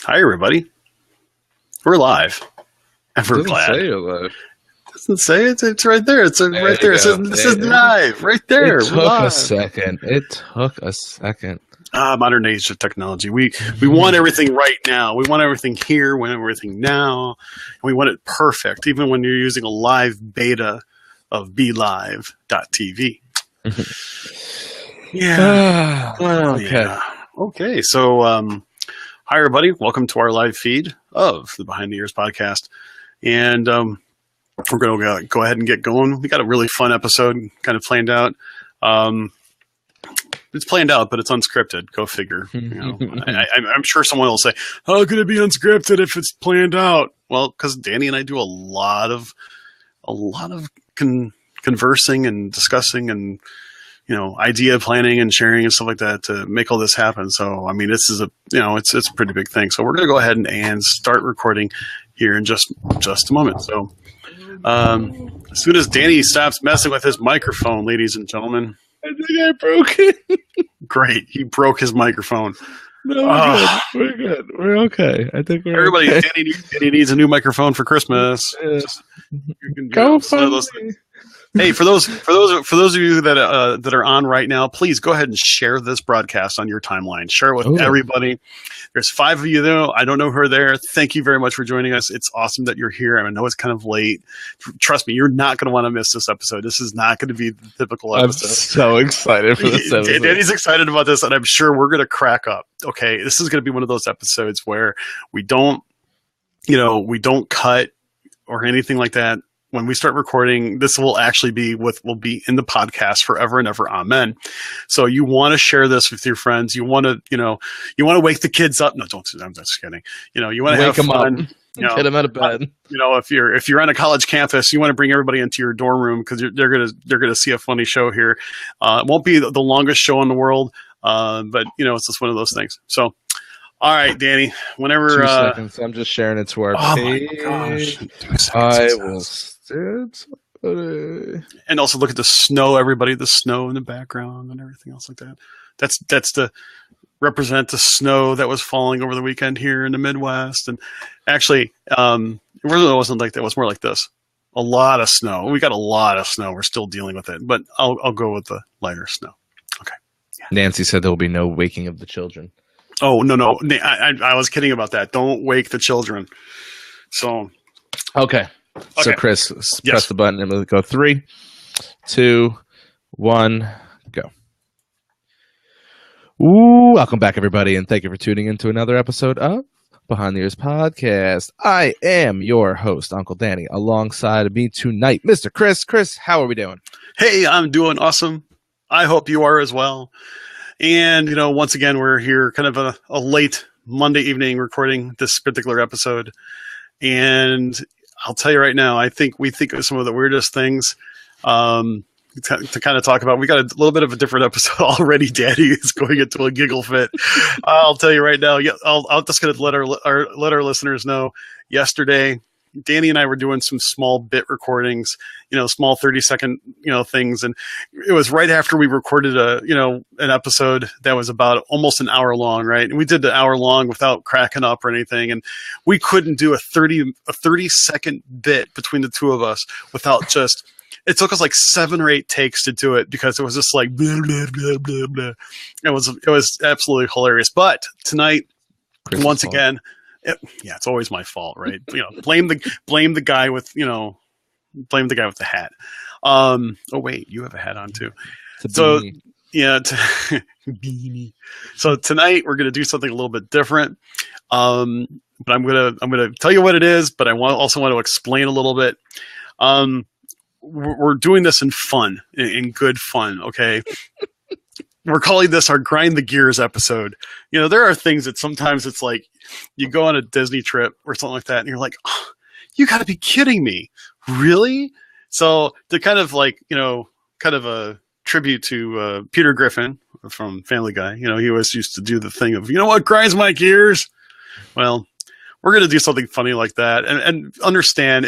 Hi, everybody. We're live. And we're glad. Say you're live. It doesn't say it. It's right there. It's right there. It says, this is live. Right there. It took a second. Modern age of technology. We want everything right now. We want everything here. We want everything now. And we want it perfect, even when you're using a live beta of BeLive.tv. Yeah. Well, okay. Yeah. Okay. So, hi, everybody. Welcome to our live feed of the Behind the Ears podcast. And we're going to go ahead and get going. We got a really fun episode kind of planned out. It's planned out, but it's unscripted. Go figure. You know, I'm sure someone will say, "How could it be unscripted if it's planned out?" Well, because Danny and I do a lot of conversing and discussing and idea planning and sharing and stuff like that to make all this happen. So, I mean, this is it's a pretty big thing. So we're going to go ahead and start recording here in just a moment. So, as soon as Danny stops messing with his microphone, ladies and gentlemen. I think I broke it. Great. He broke his microphone. No, we're good. We're okay. I think we're Everybody, okay. Danny needs a new microphone for Christmas. Yeah. You can Go Hey, for those of you that are on right now, please go ahead and share this broadcast on your timeline. Share it with everybody. There's 5 of you though. I don't know who are there. Thank you very much for joining us. It's awesome that you're here. I know it's kind of late. Trust me, you're not going to want to miss this episode. This is not going to be the typical episode. I'm so excited for this episode. Danny's excited about this, and I'm sure we're going to crack up. Okay, this is going to be one of those episodes where we don't cut or anything like that. When we start recording, this will actually be will be in the podcast forever and ever. Amen. So you want to share this with your friends. You want to wake the kids up. No, don't. I'm just kidding. You want to have fun. Get them out of bed. If you're on a college campus, you want to bring everybody into your dorm room because they're gonna see a funny show here. It won't be the longest show in the world, but it's just one of those things. So. All right, Danny. Whenever 2 seconds, I'm just sharing it to our page. My gosh! 2 seconds. I will. And also look at the snow, everybody. The snow in the background and everything else like that. That's to represent the snow that was falling over the weekend here in the Midwest. And actually, it really wasn't like that. It was more like this. A lot of snow. We got a lot of snow. We're still dealing with it, but I'll go with the lighter snow. Okay. Yeah. Nancy said there will be no waking of the children. Oh, no. I was kidding about that. Don't wake the children. So. Okay. So, Chris, press the button and we'll go 3, 2, 1, go. Welcome back, everybody, and thank you for tuning in to another episode of Behind the Ears Podcast. I am your host, Uncle Danny. Alongside of me tonight, Mr. Chris. Chris, how are we doing? Hey, I'm doing awesome. I hope you are as well. And, once again, we're here kind of a late Monday evening recording this particular episode. And I'll tell you right now, we think of some of the weirdest things to kind of talk about. We got a little bit of a different episode already. Daddy is going into a giggle fit. I'll tell you right now. Yeah, I'm just going to let our listeners know. Yesterday, Danny and I were doing some small bit recordings, small 30-second, things. And it was right after we recorded an episode that was about almost an hour long, right? And we did the hour long without cracking up or anything. And we couldn't do a 30-second bit between the two of us without just, it took us like 7 or 8 takes to do it because it was just like, blah, blah, blah, blah, blah. It was absolutely hilarious. But tonight, once again, it's always my fault, right? Blame the guy with the hat. Oh wait, you have a hat on too. So beanie. Yeah, beanie. So tonight we're gonna do something a little bit different. But I'm gonna tell you what it is, but I also want to explain a little bit. We're doing this in fun, in good fun. Okay. We're calling this our Grind the Gears episode. There are things that sometimes it's like you go on a Disney trip or something like that, and you're like, oh, you got to be kidding me. Really? So to kind of a tribute to Peter Griffin from Family Guy, he always used to do the thing of, what grinds my gears? Well, we're going to do something funny like that. And understand,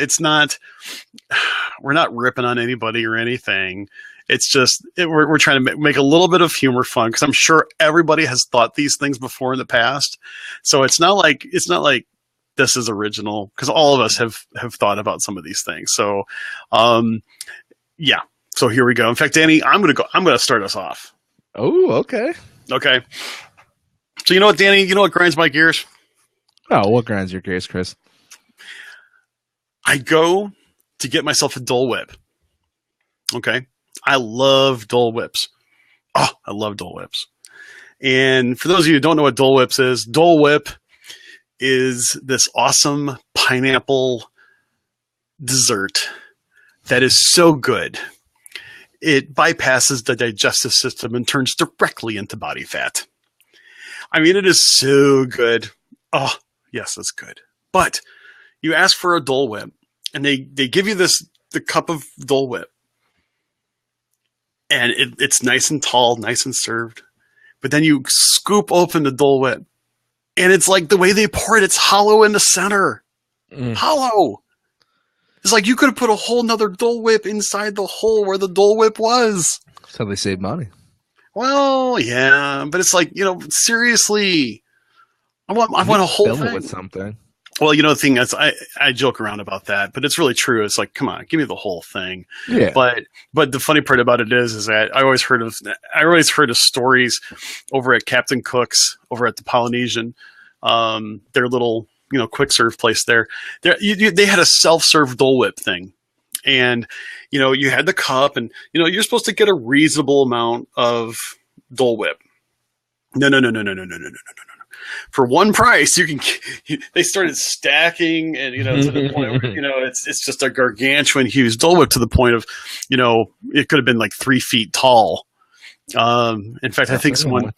we're not ripping on anybody or anything. It's just we're trying to make a little bit of humor fun because I'm sure everybody has thought these things before in the past. So it's not like this is original because all of us have thought about some of these things. So, yeah. So here we go. In fact, Danny, I'm gonna start us off. Oh, okay. Okay. So you know what, Danny? You know what grinds my gears? Oh, what grinds your gears, Chris? I go to get myself a Dole Whip. Okay. I love Dole Whips. Oh, I love Dole Whips. And for those of you who don't know what Dole Whips is, Dole Whip is this awesome pineapple dessert that is so good. It bypasses the digestive system and turns directly into body fat. I mean, it is so good. Oh, yes, it's good. But you ask for a Dole Whip, and they give you the cup of Dole Whip. And it's nice and tall, nice and served. But then you scoop open the Dole Whip, and it's like the way they pour it, it's hollow in the center. Hollow. It's like you could have put a whole nother Dole Whip inside the hole where the Dole Whip was. That's how they save money. Well, yeah, but it's like, seriously, I want a whole Fill thing it with something. Well, the thing is, I joke around about that, but it's really true. It's like, come on, give me the whole thing. Yeah. But the funny part about it is that I always heard of stories over at Captain Cook's over at the Polynesian, their little quick serve place there. They had a self-serve Dole Whip thing, and you had the cup, and you're supposed to get a reasonable amount of Dole Whip. No. For one price, they started stacking, and to the point where it's just a gargantuan, huge Dole Whip to the point of it could have been like 3 feet tall. In fact, I think someone,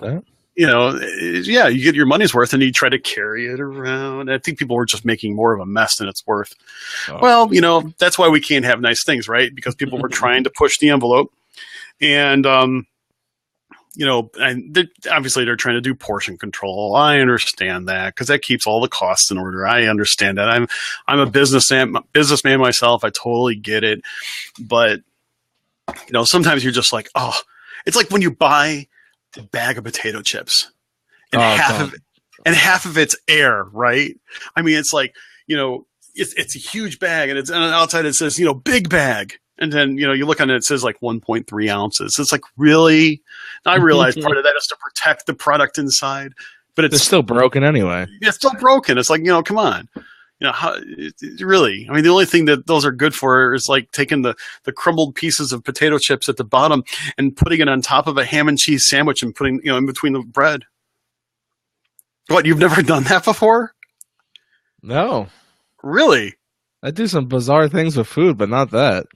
yeah, you get your money's worth, and you try to carry it around. I think people were just making more of a mess than it's worth. Oh. Well, that's why we can't have nice things, right? Because people were trying to push the envelope, and and obviously they're trying to do portion control. I understand that because that keeps all the costs in order. I understand that. I'm a businessman myself. I totally get it. But sometimes you're just like, oh, it's like when you buy a bag of potato chips and half of it's air, right? I mean, it's like it's a huge bag, and on the outside it says big bag. And then, you look on it, it says like 1.3 ounces. It's like, really? Now, I realize part of that is to protect the product inside, but it's still broken anyway. It's still broken. It's like, come on. Really? I mean, the only thing that those are good for is like taking the crumbled pieces of potato chips at the bottom and putting it on top of a ham and cheese sandwich and putting, in between the bread. What, you've never done that before? No. Really? I do some bizarre things with food, but not that.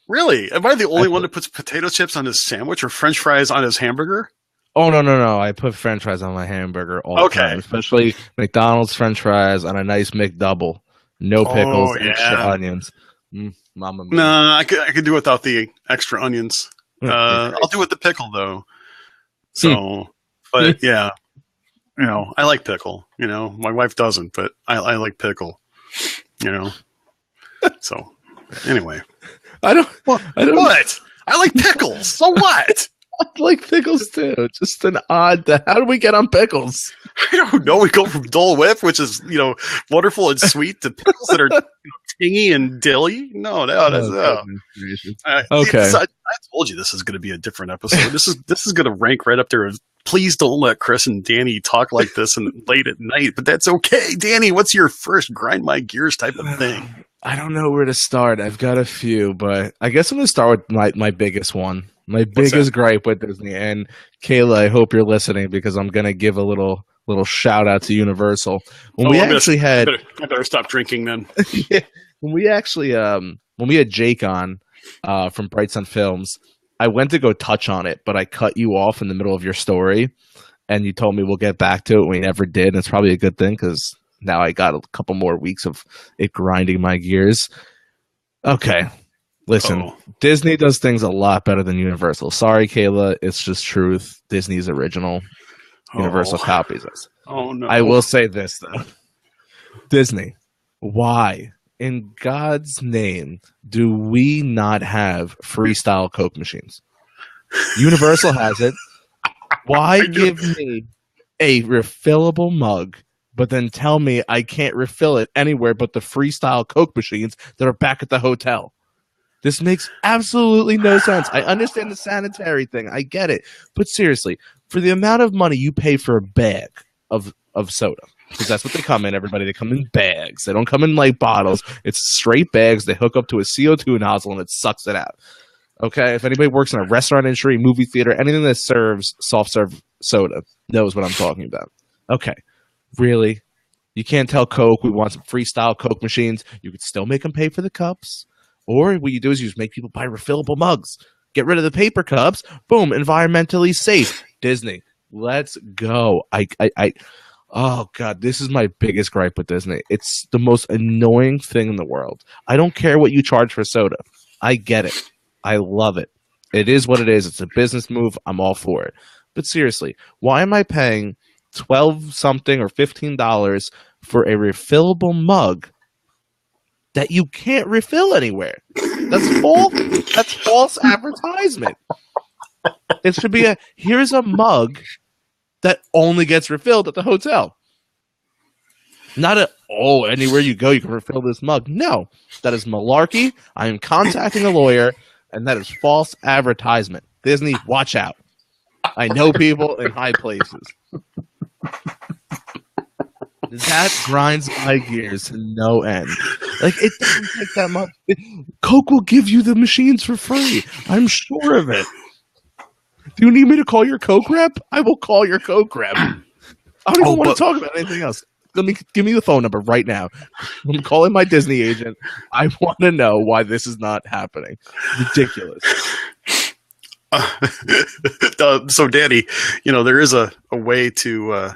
Really? Am I the only one that puts potato chips on his sandwich or French fries on his hamburger? Oh, no. I put French fries on my hamburger all the time, especially McDonald's French fries on a nice McDouble. No pickles, extra onions. Mama mia. No, I could do without the extra onions. I'll do with the pickle, though. So, but yeah, I like pickle. My wife doesn't, but I like pickle. So, anyway. I don't. What? I like pickles. So what? I like pickles too. Just an odd. How do we get on pickles? I don't know. We go from Dole Whip, which is wonderful and sweet, to pickles that are tangy and dilly. No, that's okay. I told you this is going to be a different episode. This is going to rank right up there. Please don't let Chris and Danny talk like this and late at night, but that's okay. Danny, what's your first grind my gears type of thing? I don't know where to start. I've got a few, but I guess I'm going to start with my biggest one. My biggest gripe with Disney. And Kayla, I hope you're listening because I'm going to give a little shout out to Universal. I better stop drinking then. Yeah, when we had Jake on from Bright Sun Films, I went to go touch on it, but I cut you off in the middle of your story, and you told me we'll get back to it. We never did, and it's probably a good thing because now I got a couple more weeks of it grinding my gears. Okay, listen, Disney does things a lot better than Universal. Sorry, Kayla, it's just truth. Disney's original. Universal copies us. Oh, no. I will say this, though. Disney, why in God's name do we not have Freestyle Coke machines? Universal has it. Why I do. give me a refillable mug, but then tell me I can't refill it anywhere but the Freestyle Coke machines that are back at the hotel? This makes absolutely no sense. I understand the sanitary thing. I get it. But seriously, for the amount of money you pay for a bag of soda, because that's what they come in, everybody. They come in bags. They don't come in like bottles. It's straight bags. They hook up to a CO2 nozzle and it sucks it out. Okay, if anybody works in a restaurant industry, movie theater, anything that serves soft serve soda knows what I'm talking about. Okay, really? You can't tell Coke we want some Freestyle Coke machines. You could still make them pay for the cups. Or what you do is you just make people buy refillable mugs. Get rid of the paper cups. Boom, environmentally safe. Disney, let's go. Oh, God, this is my biggest gripe with Disney. It's the most annoying thing in the world. I don't care what you charge for soda. I get it. I love it. It is what it is. It's a business move. I'm all for it. But seriously, why am I paying $12 something or $15 for a refillable mug that you can't refill anywhere? That's false advertisement. It should be here's a mug that only gets refilled at the hotel. Not anywhere you go you can refill this mug. No, that is malarkey. I am contacting a lawyer. And that is false advertisement. Disney, watch out. I know people in high places. That grinds my gears to no end. Like, it doesn't take that much. Coke will give you the machines for free. I'm sure of it. Do you need me to call your Coke rep? I will call your Coke rep. I don't even want to talk about anything else. Give me the phone number right now. I'm calling my Disney agent. I want to know why this is not happening. Ridiculous. So, Danny, there is a way to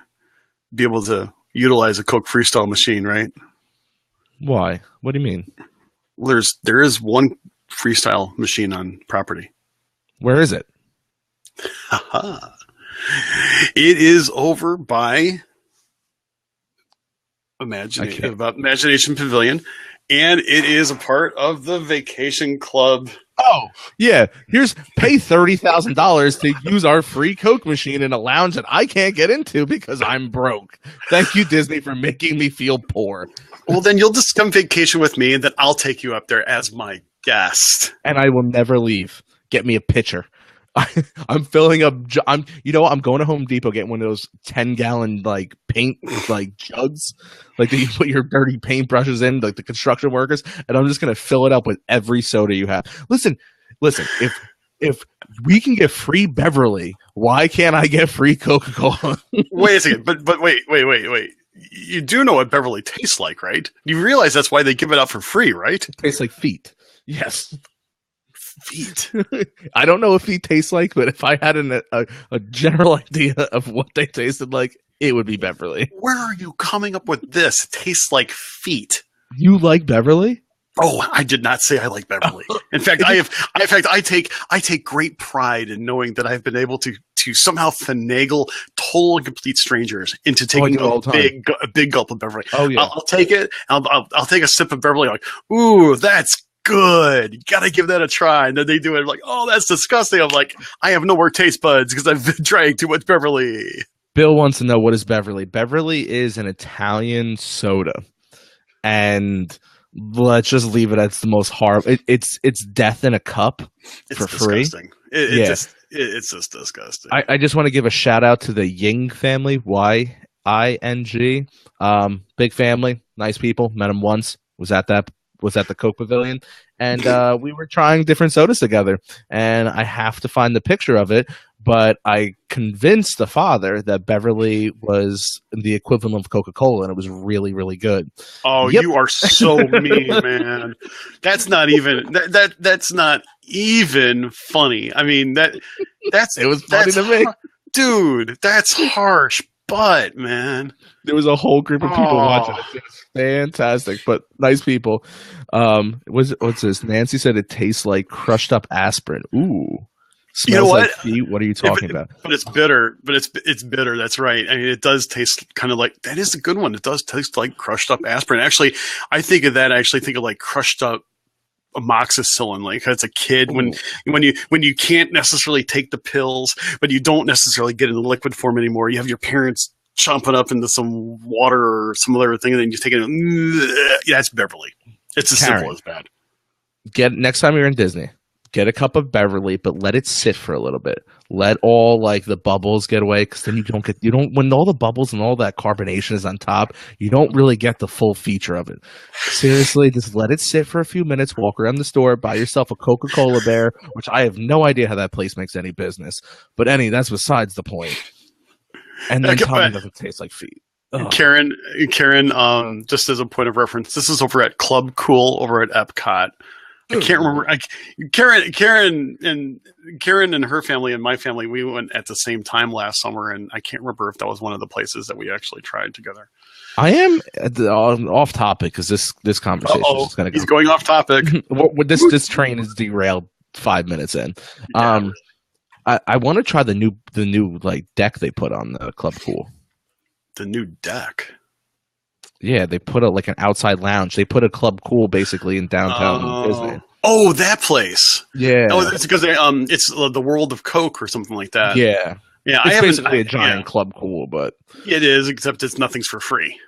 be able to utilize a Coke Freestyle machine, right? Why? What do you mean? Well, there is one Freestyle machine on property. Where is it? It is over by Imagination Pavilion, and it is a part of the Vacation Club. Oh, yeah. Pay $30,000 to use our free Coke machine in a lounge that I can't get into because I'm broke. Thank you, Disney, for making me feel poor. Well, then you'll just come vacation with me, and then I'll take you up there as my guest. And I will never leave. Get me a pitcher. I'm filling up. I'm going to Home Depot getting one of those 10-gallon paint jugs, that you put your dirty paint brushes in, like the construction workers, and I'm just gonna fill it up with every soda you have. Listen. If we can get free Beverly, why can't I get free Coca-Cola? Wait a second, but wait. You do know what Beverly tastes like, right? You realize that's why they give it out for free, right? It tastes like feet. Yes. Feet. I don't know what feet taste like, but if I had a general idea of what they tasted like, it would be Beverly. Where are you coming up with this? It tastes like feet. You like Beverly? Oh, I did not say I like Beverly. In fact, I take great pride in knowing that I've been able to somehow finagle total and complete strangers into taking a big gulp of Beverly. Oh yeah, I'll take it. I'll take a sip of Beverly. Like, ooh, that's good. You gotta give that a try. And then they do it like, oh, that's disgusting. I'm like, I have no more taste buds because I've been trying too much Beverly. Bill wants to know, what is Beverly? Beverly is an Italian soda, and let's just leave it as the most horrible. It's death in a cup for free. It's just disgusting. I just want to give a shout out to the Ying family, YING. Big family, nice people. Met them once. Was at the Coke Pavilion, and we were trying different sodas together, and I have to find the picture of it, but I convinced the father that Beverly was the equivalent of Coca-Cola, and it was really, really good. Oh, yep. You are so mean, man. That's not even that's not even funny. I mean, it was funny to me. Dude, that's harsh. But man, there was a whole group of people watching it. It was fantastic, but nice people. What's this? Nancy said it tastes like crushed up aspirin. Ooh, smells, you know what? Like feet. What are you talking about? But it's bitter. But it's bitter. That's right. I mean, it does taste kind of like, that is a good one. It does taste like crushed up aspirin. Actually, I think of that. I actually think of like crushed up amoxicillin, like as a kid, when you can't necessarily take the pills, but you don't necessarily get in the liquid form anymore. You have your parents chomping up into some water or some other thing, and then you take it. Yeah, it's Beverly. It's as simple as that. Next time you're in Disney, get a cup of Beverly, but let it sit for a little bit. Let all like the bubbles get away, because then you don't when all the bubbles and all that carbonation is on top, you don't really get the full feature of it. Seriously, just let it sit for a few minutes. Walk around the store, buy yourself a Coca-Cola Bear, which I have no idea how that place makes any business. But that's besides the point. And then tell me it doesn't taste like feet. Ugh. Karen, just as a point of reference, this is over at Club Cool over at Epcot. I can't remember. Karen and her family and my family, we went at the same time last summer, and I can't remember if that was one of the places that we actually tried together. I am off topic because this conversation is going to go. He's going off topic. This train is derailed 5 minutes in. Yeah. I want to try the new like deck they put on the Club Cool. The new deck. Yeah, they put like an outside lounge. They put a Club Cool basically in downtown Disney. Oh, that place. Yeah. Oh, it's because it's the World of Coke or something like that. Yeah. Yeah, it's basically a giant Club Cool, but it is, except nothing's for free.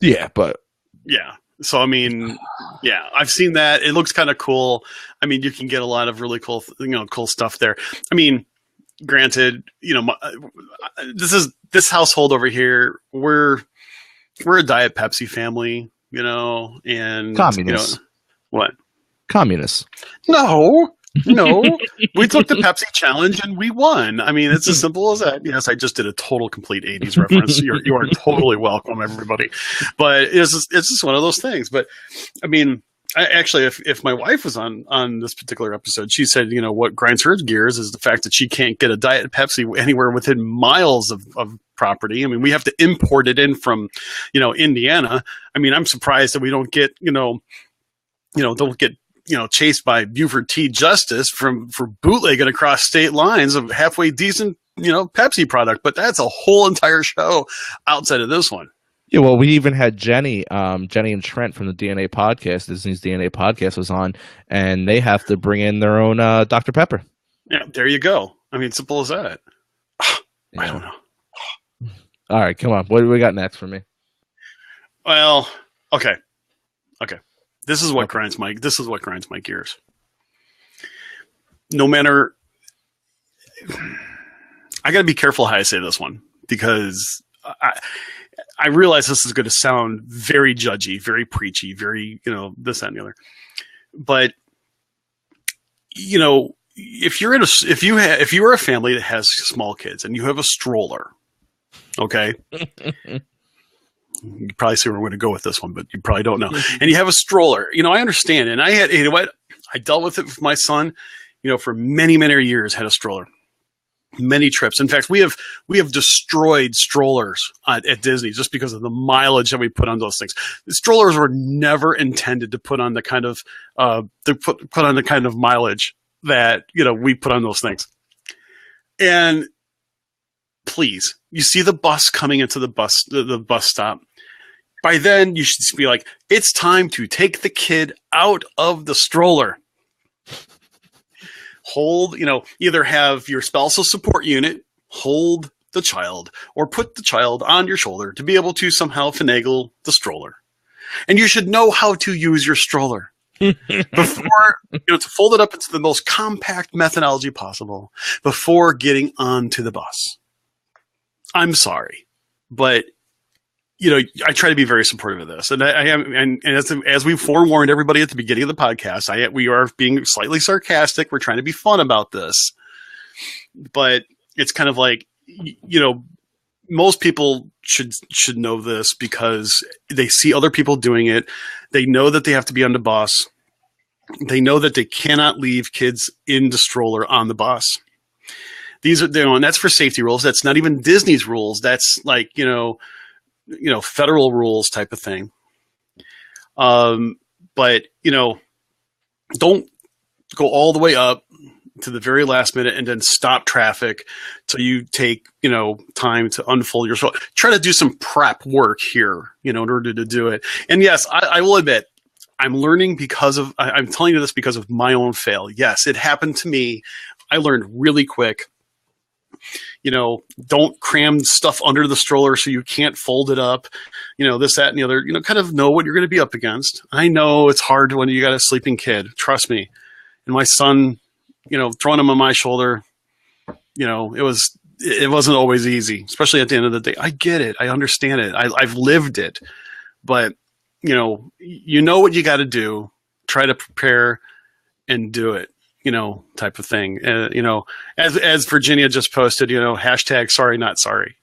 Yeah, but yeah. So I mean, yeah, I've seen that. It looks kind of cool. I mean, you can get a lot of really cool, cool stuff there. I mean, granted, this household over here, we're a Diet Pepsi family, and communists. What? Communists. No. We took the Pepsi challenge and we won. I mean, it's as simple as that. Yes, I just did a total complete 80s reference. You are totally welcome, everybody. But it's just one of those things. But I mean, if my wife was on this particular episode, she said, what grinds her gears is the fact that she can't get a Diet Pepsi anywhere within miles of property. I mean, we have to import it in from, Indiana. I mean, I'm surprised that we don't get, don't get, chased by Buford T. Justice for bootlegging across state lines of halfway decent, Pepsi product. But that's a whole entire show outside of this one. Yeah, well, we even had Jenny and Trent from the DNA podcast. Disney's DNA podcast was on, and they have to bring in their own Dr. Pepper. Yeah, there you go. I mean, simple as that. I don't know. All right, come on. What do we got next for me? Well, okay. This is what grinds my gears. No matter, I got to be careful how I say this one, because I realize this is going to sound very judgy, very preachy, very, this, that, and the other. But, if you're a family that has small kids and you have a stroller, okay, you probably see where we're going to go with this one, but you probably don't know. And you have a stroller, I understand. And I dealt with it with my son, for many, many years, had a stroller. Many trips. In fact, we have destroyed strollers at Disney just because of the mileage that we put on those things. The strollers were never intended to put on the kind of put on the kind of mileage that we put on those things. And please, you see the bus coming into the bus stop. By then, you should be like, it's time to take the kid out of the stroller. Hold, either have your spousal support unit hold the child or put the child on your shoulder to be able to somehow finagle the stroller. And you should know how to use your stroller before, to fold it up into the most compact methodology possible before getting onto the bus. I'm sorry, but I try to be very supportive of this, and I am, and as we forewarned everybody at the beginning of the podcast, we are being slightly sarcastic. We're trying to be fun about this, but it's kind of like, most people should know this because they see other people doing it. They know that they have to be on the bus. They know that they cannot leave kids in the stroller on the bus. These are, and that's for safety rules. That's not even Disney's rules. That's like, federal rules type of thing. But, don't go all the way up to the very last minute and then stop traffic till you take, time to unfold your stroller. Try to do some prep work here, in order to do it. And yes, I will admit, I'm learning because of, I'm telling you this because of my own fail. Yes, it happened to me. I learned really quick. Don't cram stuff under the stroller so you can't fold it up, this, that, and the other, kind of know what you're going to be up against. I know it's hard when you got a sleeping kid, trust me. And my son, throwing him on my shoulder, it wasn't always easy, especially at the end of the day. I get it. I understand it. I've lived it, but you know what you got to do, try to prepare and do it. Type of thing. As Virginia just posted, hashtag sorry, not sorry.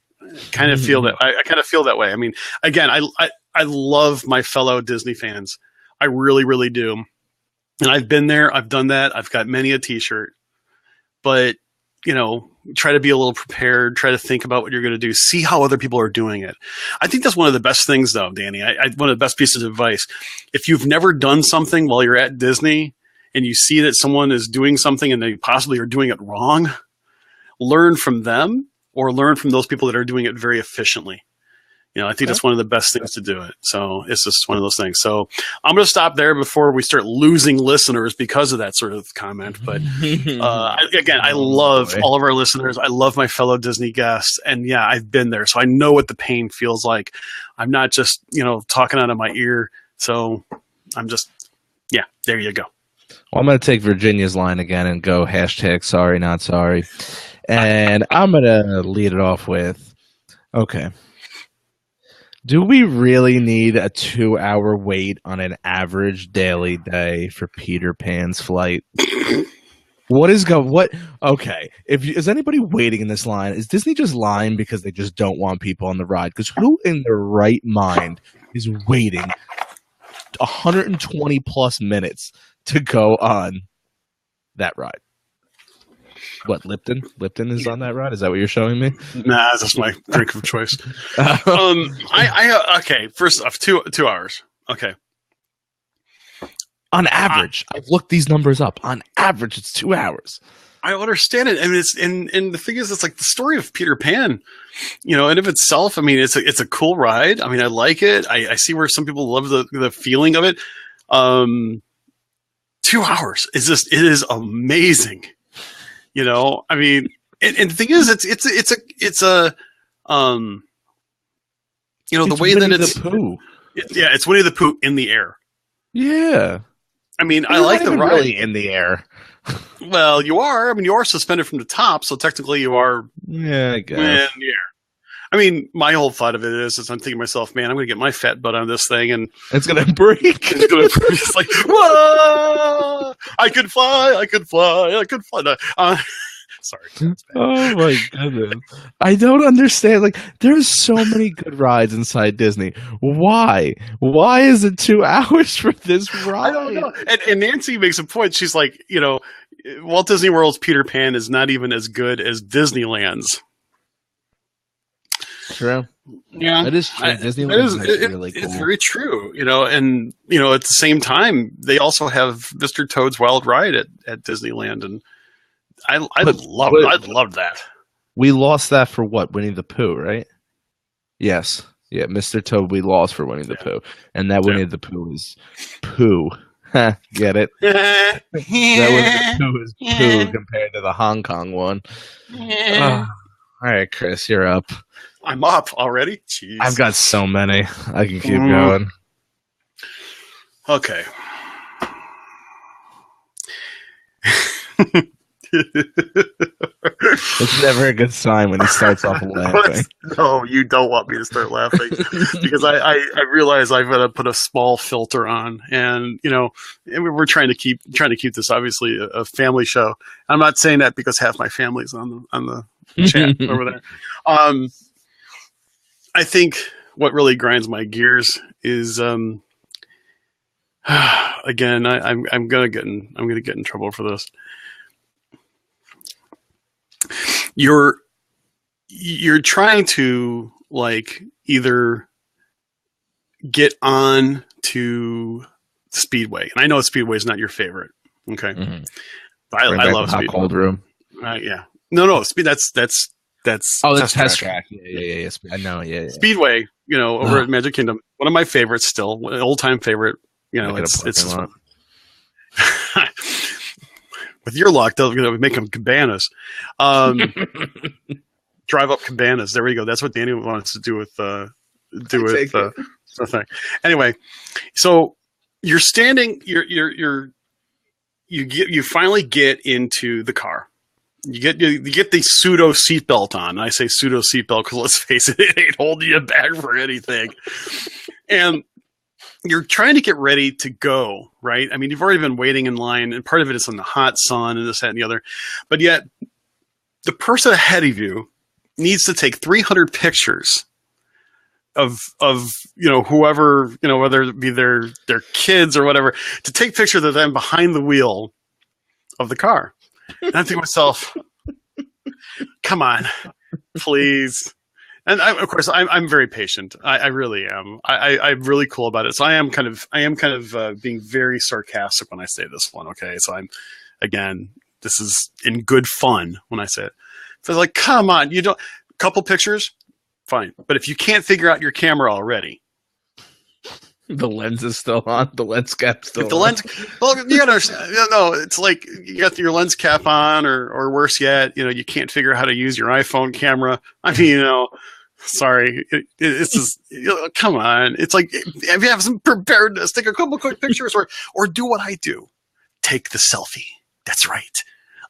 Kind of feel that. I kind of feel that way. I mean, again, I love my fellow Disney fans. I really, really do. And I've been there. I've done that. I've got many a t-shirt. But, try to be a little prepared. Try to think about what you're going to do. See how other people are doing it. I think that's one of the best things, though, Danny. One of the best pieces of advice. If you've never done something while you're at Disney, and you see that someone is doing something and they possibly are doing it wrong, learn from them or learn from those people that are doing it very efficiently. I think that's one of the best things to do it. So it's just one of those things. So I'm going to stop there before we start losing listeners because of that sort of comment. But I love all of our listeners. I love my fellow Disney guests. And yeah, I've been there. So I know what the pain feels like. I'm not just, talking out of my ear. So I'm just, yeah, there you go. Well, I'm going to take Virginia's line again and go hashtag sorry, not sorry. And I'm going to lead it off with, okay, do we really need a 2-hour wait on an average daily day for Peter Pan's flight? Okay, is anybody waiting in this line? Is Disney just lying because they just don't want people on the ride? Because who in their right mind is waiting 120 plus minutes to go on that ride? What, Lipton? Lipton is on that ride? Is that what you're showing me? Nah, that's my drink of choice. Okay. First off, 2 hours. Okay. On average, I've looked these numbers up. On average, it's 2 hours. I understand it. I mean, it's and the thing is, it's like the story of Peter Pan, and of itself. I mean, it's a cool ride. I mean, I like it. I see where some people love the feeling of it. 2 hours is it is amazing. I mean, and the thing is, it's the way that it's Pooh. It's Winnie the Pooh in the air. Yeah. I mean, I like the ride. Really in the air. Well, you are. I mean, you are suspended from the top, so technically you are. Yeah, I guess. In the air. I mean, my whole thought of it is I'm thinking to myself, man, I'm going to get my fat butt on this thing, and it's going to break. It's like, whoa! I could fly. Sorry. Oh my goodness. I don't understand. Like, there's so many good rides inside Disney. Why? Why is it 2 hours for this ride? I don't know. And Nancy makes a point. She's like, Walt Disney World's Peter Pan is not even as good as Disneyland's. True. Yeah, it is true. Disneyland is really cool. It's very true. And at the same time, they also have Mr. Toad's Wild Ride at Disneyland, and I love that. We lost that for what? Winnie the Pooh, right? Yes. Yeah, Mr. Toad we lost for Winnie the Pooh, and that Winnie the Pooh is Pooh. Get it? That Winnie the Pooh is Pooh compared to the Hong Kong one. All right, Chris, you're up. I'm up already? Jeez. I've got so many. I can keep going. Okay. It's never a good sign when he starts off laughing. No, you don't want me to start laughing because I realize I've got to put a small filter on, and we're trying to keep this obviously a family show. I'm not saying that because half my family's on the chat over there. I think what really grinds my gears is again I'm gonna get in trouble for this. You're trying to either get on to Speedway, and I know Speedway is not your favorite. Okay, I love Speedway. Cold room. Yeah, no, Speed. That's test track. Yeah. I know. Yeah. Speedway, over at Magic Kingdom, one of my favorites still, an old time favorite. You know, it's fun. With your luck, they'll make them cabanas. Drive up cabanas. There we go. That's what Danny wants to do with thing. Anyway, so you're standing. You finally get into the car. You get the pseudo seatbelt on. I say pseudo seatbelt because let's face it, it ain't holding you back for anything. And you're trying to get ready to go, right? I mean, you've already been waiting in line, and part of it is in the hot sun and this, that, and the other. But yet, the person ahead of you needs to take 300 pictures of whoever, whether it be their kids or whatever, to take pictures of them behind the wheel of the car. And I think to myself, come on, please. And of course, I'm very patient. I really am. I'm really cool about it. So I am kind of being very sarcastic when I say this one. Okay, so this is in good fun when I say it. So like, come on, couple pictures, fine. But if you can't figure out your camera already, the lens is still on. The lens cap's still on. Well, you gotta understand. No, it's like you got your lens cap on, or worse yet, you can't figure out how to use your iPhone camera. I mean, sorry, it's just come on. It's like if you have some preparedness, take a couple quick pictures, or do what I do, take the selfie. That's right.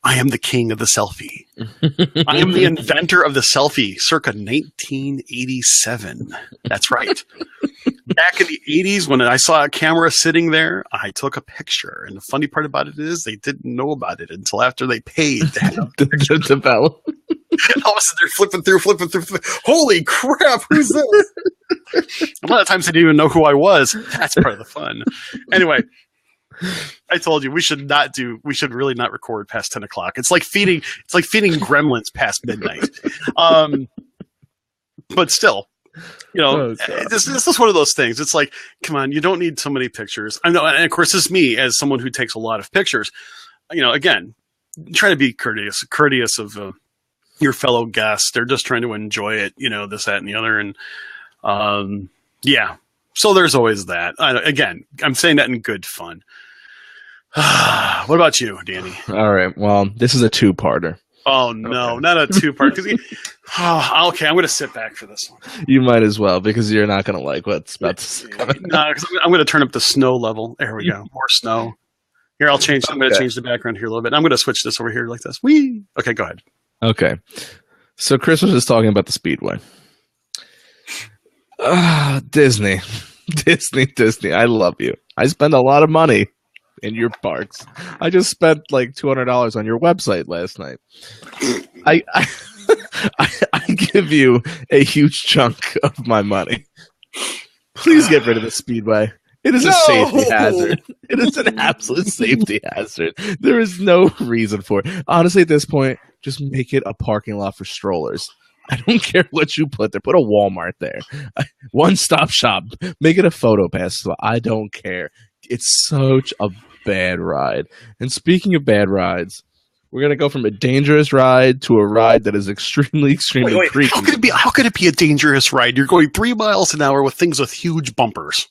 I am the king of the selfie. I am the inventor of the selfie, circa 1987. That's right. Back in the 80s, when I saw a camera sitting there, I took a picture. And the funny part about it is they didn't know about it until after they paid to have the picture develop. And all of a sudden they're flipping through. Holy crap, who's this? A lot of times they didn't even know who I was. That's part of the fun. Anyway, I told you we should really not record past 10 o'clock. It's like feeding gremlins past midnight. But still, this is one of those things. It's like, come on, you don't need so many pictures. I know, and of course, this is me as someone who takes a lot of pictures. Again, try to be courteous of your fellow guests. They're just trying to enjoy it. This, that, and the other, and yeah. So there's always that. Again, I'm saying that in good fun. What about you, Danny? All right. Well, this is a two-parter. Oh, no, not a two-part. Okay, I'm going to sit back for this one. You might as well, because you're not going to like what's about to come. No, because I'm going to turn up the snow level. There we go. More snow. Here, I'm going to change the background here a little bit. I'm going to switch this over here like this. Whee! Okay, go ahead. Okay. So Chris was just talking about the Speedway. Disney. I love you. I spend a lot of money in your parks. I just spent like $200 on your website last night. I give you a huge chunk of my money. Please get rid of the Speedway. It is a safety hazard. It is an absolute safety hazard. There is no reason for it. Honestly, at this point, just make it a parking lot for strollers. I don't care what you put there. Put a Walmart there. One-stop shop. Make it a photo pass. I don't care. It's such a bad ride. And speaking of bad rides, we're going to go from a dangerous ride to a ride that is extremely creepy. How could it be a dangerous ride? You're going 3 miles an hour with things with huge bumpers.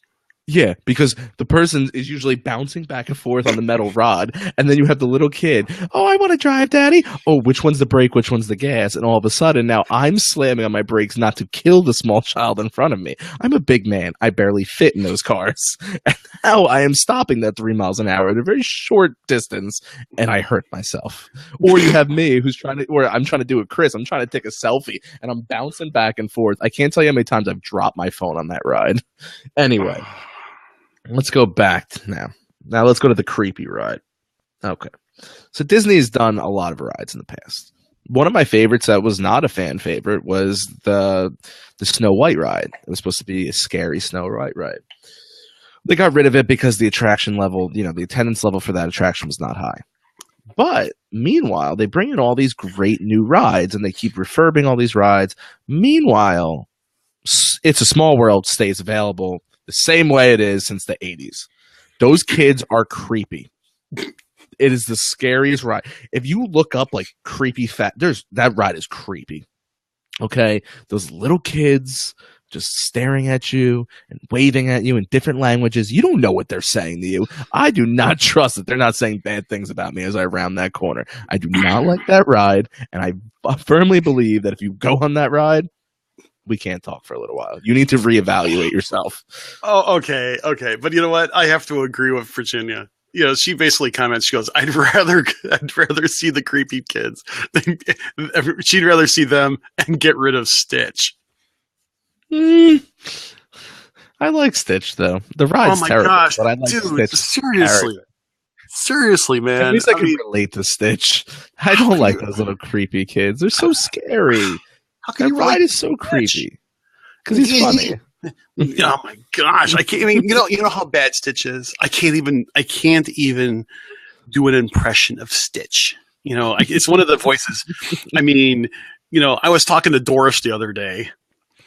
Yeah, because the person is usually bouncing back and forth on the metal rod, and then you have the little kid, oh, I want to drive, Daddy. Oh, which one's the brake, which one's the gas? And all of a sudden, now I'm slamming on my brakes not to kill the small child in front of me. I'm a big man. I barely fit in those cars. And now I am stopping that 3 miles an hour at a very short distance, and I hurt myself. Or you have me, I'm trying to do it, Chris. I'm trying to take a selfie, and I'm bouncing back and forth. I can't tell you how many times I've dropped my phone on that ride. Anyway. Let's go back now. Now let's go to the creepy ride. Okay. So Disney has done a lot of rides in the past. One of my favorites that was not a fan favorite was the Snow White ride. It was supposed to be a scary Snow White ride. They got rid of it because the attraction level, the attendance level for that attraction was not high. But meanwhile, they bring in all these great new rides and they keep refurbing all these rides. Meanwhile, It's a Small World stays available the same way it is since the 80s. Those kids are creepy. It is the scariest ride. If you look up like creepy that ride is creepy. Okay, those little kids just staring at you and waving at you in different languages. You don't know what they're saying to you. I do not trust that they're not saying bad things about me as I round that corner. I do not like that ride, and I firmly believe that if you go on that ride, we can't talk for a little while. You need to reevaluate yourself. Oh, okay. But you know what? I have to agree with Virginia. You know, she basically comments, she goes, I'd rather see the creepy kids. She'd rather see them and get rid of Stitch. I like Stitch, though. The ride's terrible. Gosh, but I like dude, Stitch. Seriously, man. At least I can relate to Stitch. I don't like those little creepy kids. They're so scary. How can that ride is so creepy. Because he's funny. Oh my gosh! I can't. I mean, you know how bad Stitch is. I can't even do an impression of Stitch. You know, it's one of the voices. I mean, you know, I was talking to Doris the other day.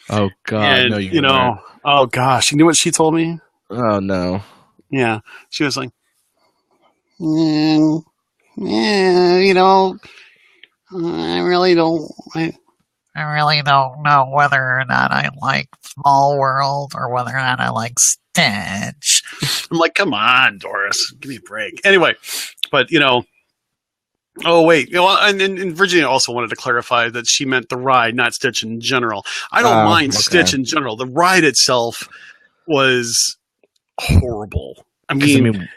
Oh God! And, no, you know. Oh gosh! You know what she told me? Oh no! Yeah, she was like, you know, I really don't know whether or not I like Small World or whether or not I like Stitch. I'm like, come on, Doris, give me a break. Anyway, but you know, oh wait, you know, and Virginia also wanted to clarify that she meant the ride, not Stitch in general. I don't mind Stitch in general. The ride itself was horrible. I mean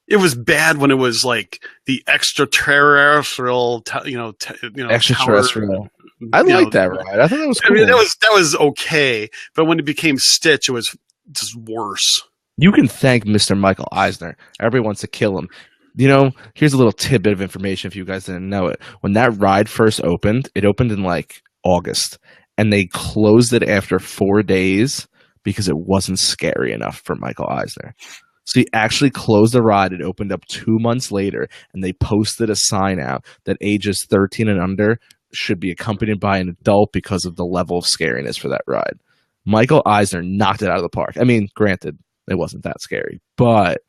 it was bad when it was like the extraterrestrial, extraterrestrial. I liked that ride. I thought that was cool. I mean, that was okay, but when it became Stitch, it was just worse. You can thank Mr. Michael Eisner. Everybody wants to kill him. You know, here's a little tidbit of information if you guys didn't know it. When that ride first opened, it opened in like August, and they closed it after 4 days because it wasn't scary enough for Michael Eisner. So he actually closed the ride. It opened up 2 months later, and they posted a sign out that ages 13 and under should be accompanied by an adult because of the level of scariness for that ride. Michael Eisner knocked it out of the park. I mean, granted, it wasn't that scary, but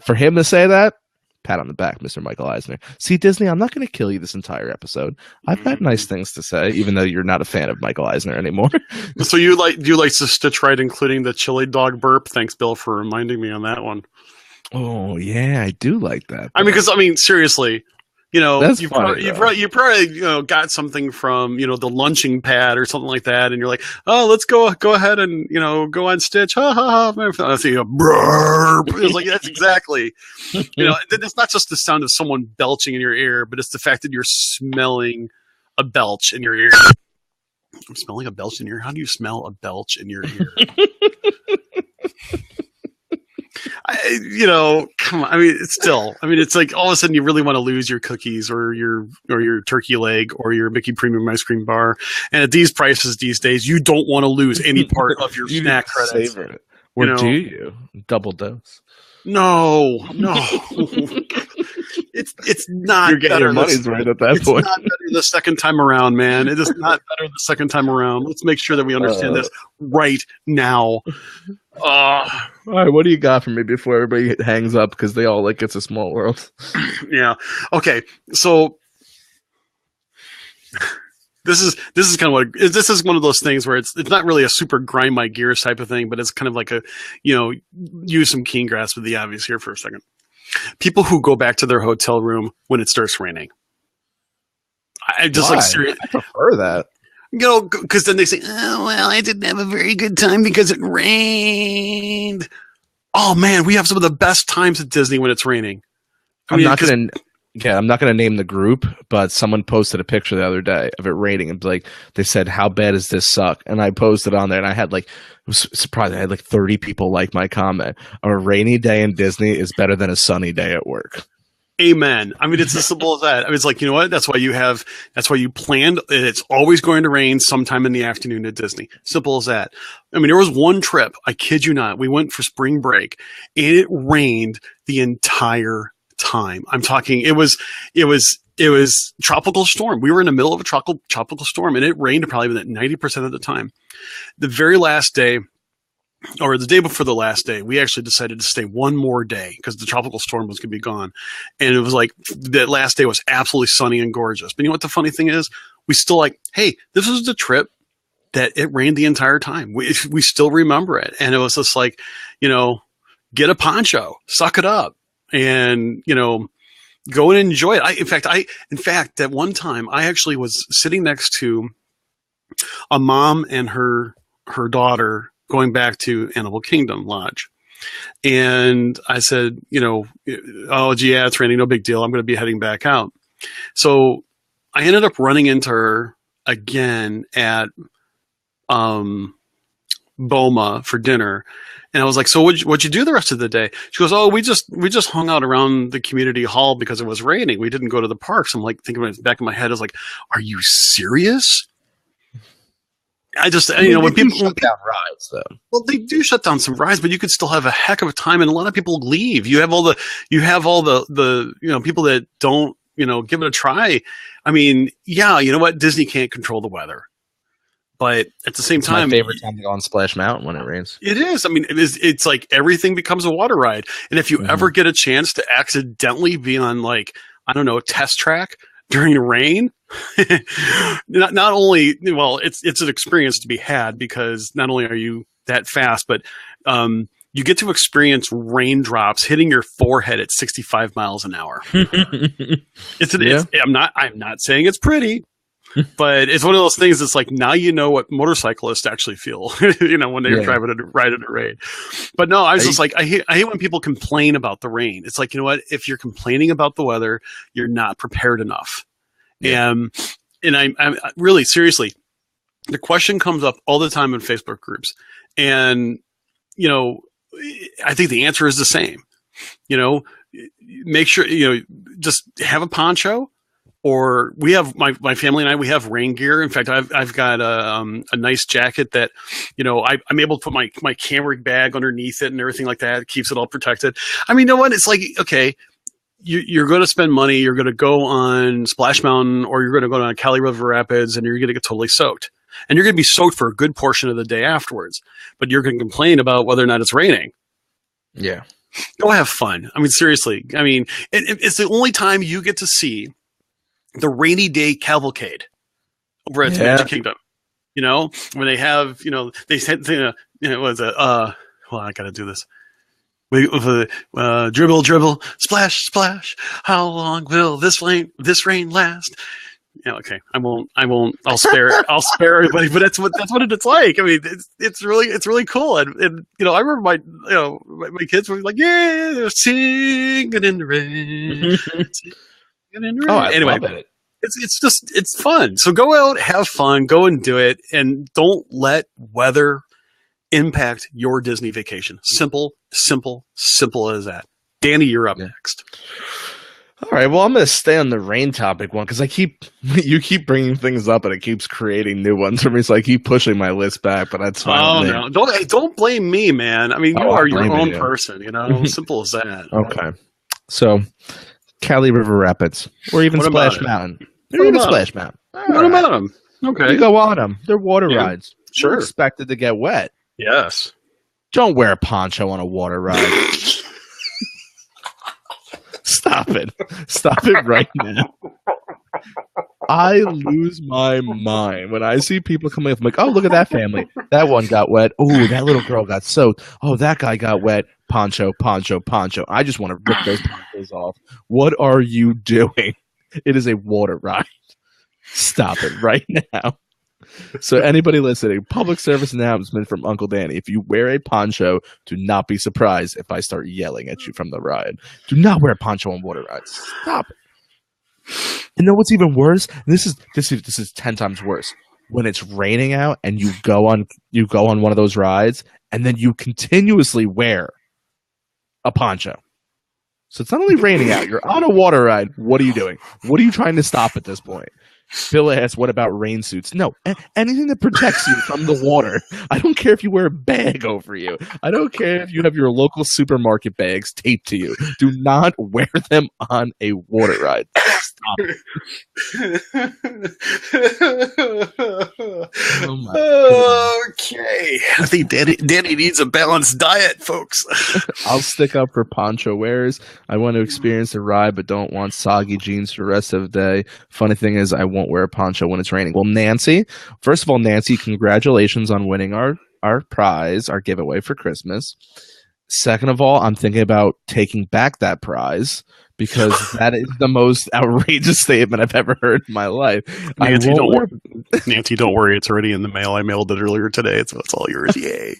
for him to say that, pat on the back, Mr. Michael Eisner. See, Disney, I'm not going to kill you this entire episode. I've got nice things to say, even though you're not a fan of Michael Eisner anymore. So do you like the Stitch ride, including the chili dog burp? Thanks, Bill, for reminding me on that one. Oh yeah, I do like that. I mean, because seriously, you know, you probably got something from the lunching pad or something like that, and you're like, oh, let's go ahead and go on Stitch, ha ha ha. I see burp. It's like that's exactly, it's not just the sound of someone belching in your ear, but it's the fact that you're smelling a belch in your ear. I'm smelling a belch in your ear. How do you smell a belch in your ear? Come on. I mean, it's like all of a sudden you really want to lose your cookies or your turkey leg or your Mickey Premium ice cream bar. And at these prices these days, you don't want to lose any part of your snack credits. Savor it. Or do you? Double dose. No. It's not. You're getting your money's right at that point. It's not better the second time around, man. It is not better the second time around. Let's make sure that we understand this right now. All right, what do you got for me before everybody hangs up because they all like it's a small world? Yeah. Okay. So this is kind of this is one of those things where it's not really a super grind my gears type of thing, but it's kind of like a use some keen grasp of the obvious here for a second. People who go back to their hotel room when it starts raining. I just seriously. I prefer that. Because then they say, oh, well, I didn't have a very good time because it rained. Oh, man, we have some of the best times at Disney when it's raining. I'm not going to name the group, but someone posted a picture the other day of it raining. And they said, how bad does this suck? And I posted on there, and I had it was surprising. I had 30 people like my comment. A rainy day in Disney is better than a sunny day at work. Amen. I mean, it's as simple as that. I mean, it's like, you know what? That's why you planned. It's always going to rain sometime in the afternoon at Disney. Simple as that. I mean, there was one trip, I kid you not, we went for spring break and it rained the entire time. I'm talking, it was tropical storm. We were in the middle of a tropical storm and it rained probably 90% of the time. The very last day, or the day before the last day, we actually decided to stay one more day because the tropical storm was going to be gone. And it was like that last day was absolutely sunny and gorgeous. But you know what the funny thing is? we still like, hey, this was the trip that it rained the entire time. We still remember it. And it was just like, get a poncho, suck it up, and, go and enjoy it. In fact, at one time I actually was sitting next to a mom and her daughter going back to Animal Kingdom Lodge. And I said, oh, gee, yeah, it's raining. No big deal. I'm going to be heading back out. So I ended up running into her again at Boma for dinner. And I was like, so what'd you do the rest of the day? She goes, oh, we just hung out around the community hall because it was raining. We didn't go to the parks. I'm like, thinking about it, back in my head, I was like, are you serious? When people shut down rides, though. Well, they do shut down some rides, but you could still have a heck of a time, and a lot of people leave. You have all the people that don't, give it a try. I mean, yeah, you know what? Disney can't control the weather, but at the same time, my favorite time to go on Splash Mountain when it rains. It is. I mean, it's like everything becomes a water ride, and if you ever get a chance to accidentally be on, like, I don't know, a test track during the rain. not only, well, it's an experience to be had, because not only are you that fast, but you get to experience raindrops hitting your forehead at 65 miles an hour. I'm not saying it's pretty, but it's one of those things that's like, now you know what motorcyclists actually feel, when they're driving a ride in the rain. But no, I was just like, I hate when people complain about the rain. It's like, you know what? If you're complaining about the weather, you're not prepared enough. Yeah. And I'm really, seriously, the question comes up all the time in Facebook groups, and I think the answer is the same. Make sure just have a poncho, or we have my family and I, we have rain gear. In fact, I've got a nice jacket that I'm able to put my camera bag underneath it and everything like that. It keeps it all protected. I mean, you know what? It's like, okay, you're going to spend money. You're going to go on Splash Mountain, or you're going to go on Cali River Rapids, and you're going to get totally soaked. And you're going to be soaked for a good portion of the day afterwards. But you're going to complain about whether or not it's raining. Yeah. Go have fun. I mean, seriously. I mean, it's the only time you get to see the rainy day cavalcade over at Magic Kingdom. When they have, they said, was it, well, I got to do this. Dribble, dribble, splash, splash. How long will this rain last? Yeah, okay. I won't. I'll spare everybody. But that's what it's like. I mean, it's really cool. And I remember my kids were like, yeah, they're singing in the rain. Singing in the rain. Oh, anyway, it's fun. So go out, have fun, go and do it, and don't let weather impact your Disney vacation. Simple as that. Danny, you're up next. All right, well, I'm going to stay on the rain topic one, because you keep bringing things up and it keeps creating new ones for me, so I keep pushing my list back, but that's fine. Oh, no. Don't blame me, man. I mean, you are your own person, Simple as that. Okay. So, Cali River Rapids, or even Splash Mountain. What about them? Okay. You go on them. They're water rides. Sure. You're expected to get wet. Yes. Don't wear a poncho on a water ride. Stop it. Stop it right now. I lose my mind when I see people coming up. I'm like, oh, look at that family. That one got wet. Oh, that little girl got soaked. Oh, that guy got wet. Poncho, poncho, poncho. I just want to rip those ponchos off. What are you doing? It is a water ride. Stop it right now. So anybody listening, public service announcement from Uncle Danny. If you wear a poncho, do not be surprised if I start yelling at you from the ride. Do not wear a poncho on water rides. Stop it. And know what's even worse? This is 10 times worse. When it's raining out and you go on one of those rides and then you continuously wear a poncho. So it's not only raining out, you're on a water ride. What are you doing? What are you trying to stop at this point? Bill asks, what about rain suits? No, anything that protects you from the water. I don't care if you wear a bag over you. I don't care if you have your local supermarket bags taped to you. Do not wear them on a water ride. Stop it. Okay, I think Danny needs a balanced diet, folks. I'll stick up for poncho wearers. I want to experience the ride, but don't want soggy jeans for the rest of the day. Funny thing is, I won't wear a poncho when it's raining. Well, Nancy, first of all, Nancy, congratulations on winning our prize, our giveaway for Christmas. Second of all, I'm thinking about taking back that prize because that is the most outrageous statement I've ever heard in my life. Nancy, don't worry. It's already in the mail. I mailed it earlier today, so it's all yours. Yay.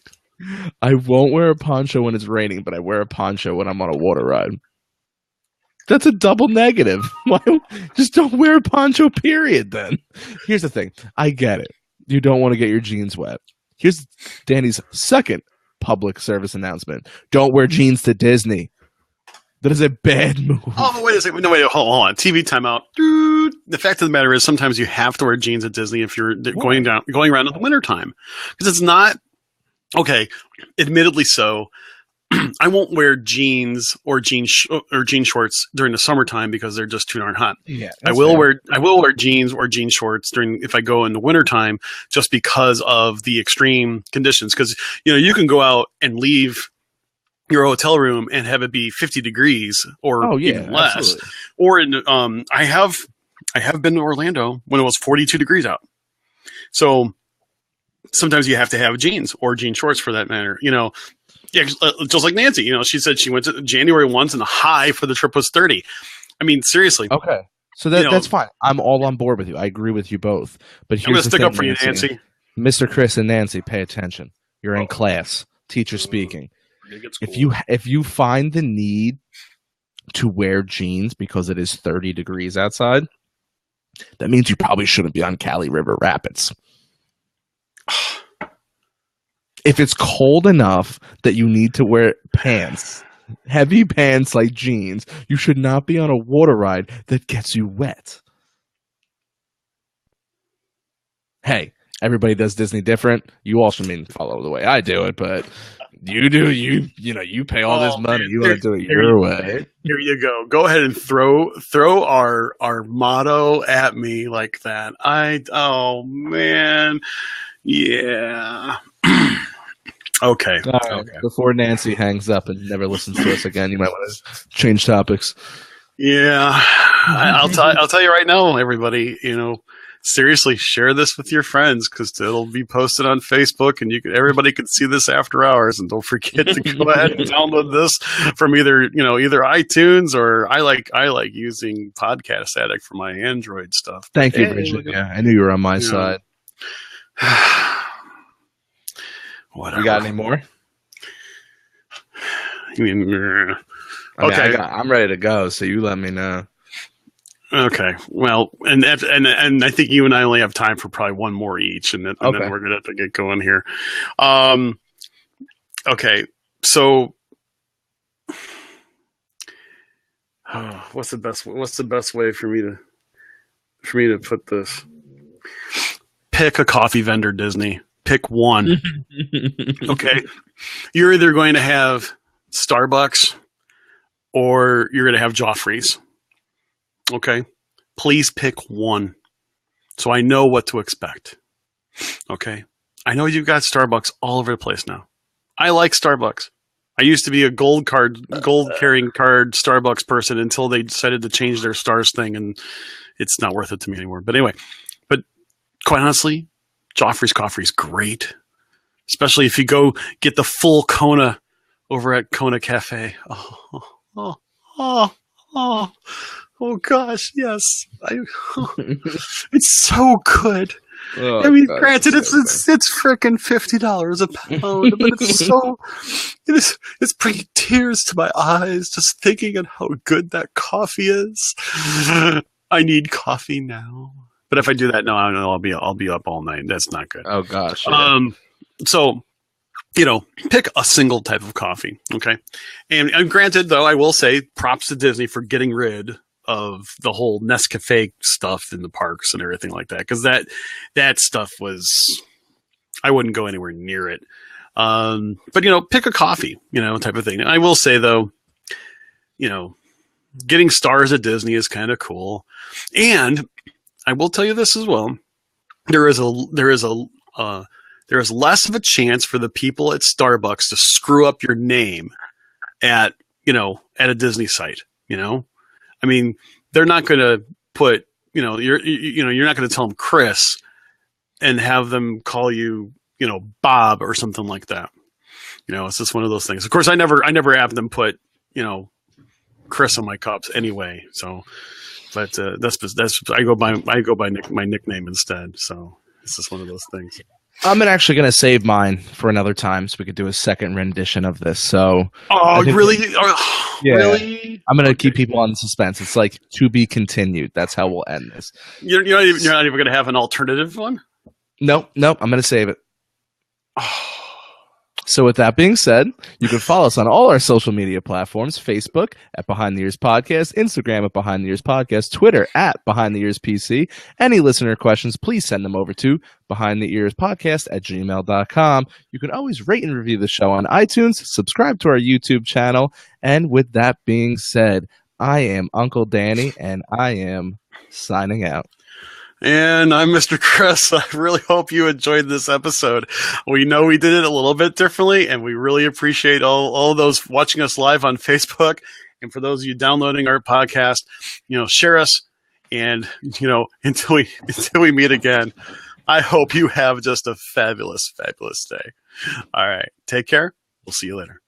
I won't wear a poncho when it's raining, but I wear a poncho when I'm on a water ride. That's a double negative. Why? Just don't wear a poncho, period, then. Here's the thing. I get it. You don't want to get your jeans wet. Here's Danny's second public service announcement. Don't wear jeans to Disney. That is a bad move. Oh, wait a second. No, wait, hold on. TV timeout. Dude. The fact of the matter is sometimes you have to wear jeans at Disney if you're going around in the wintertime. Because it's not... Okay, admittedly so. I won't wear jeans or jean shorts during the summertime because they're just too darn hot. Yeah, I will wear jeans or jean shorts if I go in the wintertime just because of the extreme conditions. Because you can go out and leave your hotel room and have it be 50 degrees or even less. Absolutely. Or in I have been to Orlando when it was 42 degrees out. So sometimes you have to have jeans or jean shorts for that matter. Yeah, just like Nancy, she said she went to January once and the high for the trip was 30. I mean, seriously. Okay. So that's fine. I'm all on board with you. I agree with you both. But here's I'm going to stick up for you, Nancy. Mr. Chris and Nancy, pay attention. You're in class. Teacher speaking. If you find the need to wear jeans because it is 30 degrees outside, that means you probably shouldn't be on Cali River Rapids. If it's cold enough that you need to wear pants, heavy pants like jeans, you should not be on a water ride that gets you wet. Hey, everybody does Disney different. You also follow the way I do it, but you do. You pay all this money. You want to do it your way. Here you go. Go ahead and throw our motto at me like that. Oh man. Yeah. Okay. Right. Okay. Before Nancy hangs up and never listens to us again, you might want to change topics. Yeah, I'll tell you right now, everybody. Seriously, share this with your friends because it'll be posted on Facebook, and everybody can see this after hours. And don't forget to go ahead and download this from either iTunes or I like using Podcast Addict for my Android stuff. Thank you, Bridget. Yeah, I knew you were on my side. Whatever. You got any more? Okay, I'm ready to go. So you let me know. Okay. Well, and I think you and I only have time for probably one more each, and then we're gonna have to get going here. Okay. So, what's the best way for me to put this? Pick a coffee vendor, Disney. Pick one. Okay. You're either going to have Starbucks or you're going to have Joffrey's. Okay. Please pick one so I know what to expect. Okay. I know you've got Starbucks all over the place now. I like Starbucks. I used to be a gold carrying card Starbucks person until they decided to change their stars thing, and it's not worth it to me anymore. But anyway, quite honestly, Joffrey's coffee is great, especially if you go get the full Kona over at Kona Cafe. Oh gosh, yes, it's so good. Oh, I mean, granted, it's freaking $50 a pound, but it's bringing tears to my eyes just thinking of how good that coffee is. I need coffee now. But if I do that, no, I'll be up all night. That's not good. Oh gosh. Yeah. So, pick a single type of coffee, okay? And granted, though, I will say props to Disney for getting rid of the whole Nescafe stuff in the parks and everything like that, because that stuff was, I wouldn't go anywhere near it. But pick a coffee, type of thing. And I will say though, getting stars at Disney is kind of cool, and I will tell you this as well. There is a there is less of a chance for the people at Starbucks to screw up your name at a Disney site. I mean, they're not going to put you're not going to tell them Chris and have them call you Bob or something like that. It's just one of those things. Of course, I never have them put Chris on my cups anyway. So, but that's I go by my nickname instead. So it's just one of those things. I'm actually going to save mine for another time so we could do a second rendition of this. So, really? Yeah. Really? I'm going to keep people on suspense. It's like to be continued. That's how we'll end this. You're not even going to have an alternative one? Nope. I'm going to save it. So with that being said, you can follow us on all our social media platforms: Facebook at Behind the Ears Podcast, Instagram at Behind the Ears Podcast, Twitter at Behind the Ears PC. Any listener questions, please send them over to behindtheearspodcast@gmail.com. You can always rate and review the show on iTunes, subscribe to our YouTube channel. And with that being said, I am Uncle Danny, and I am signing out. And I'm Mr. Chris. I really hope you enjoyed this episode. We know we did it a little bit differently, and we really appreciate all those watching us live on Facebook. And for those of you downloading our podcast, share us. And, until we meet again, I hope you have just a fabulous, fabulous day. All right. Take care. We'll see you later.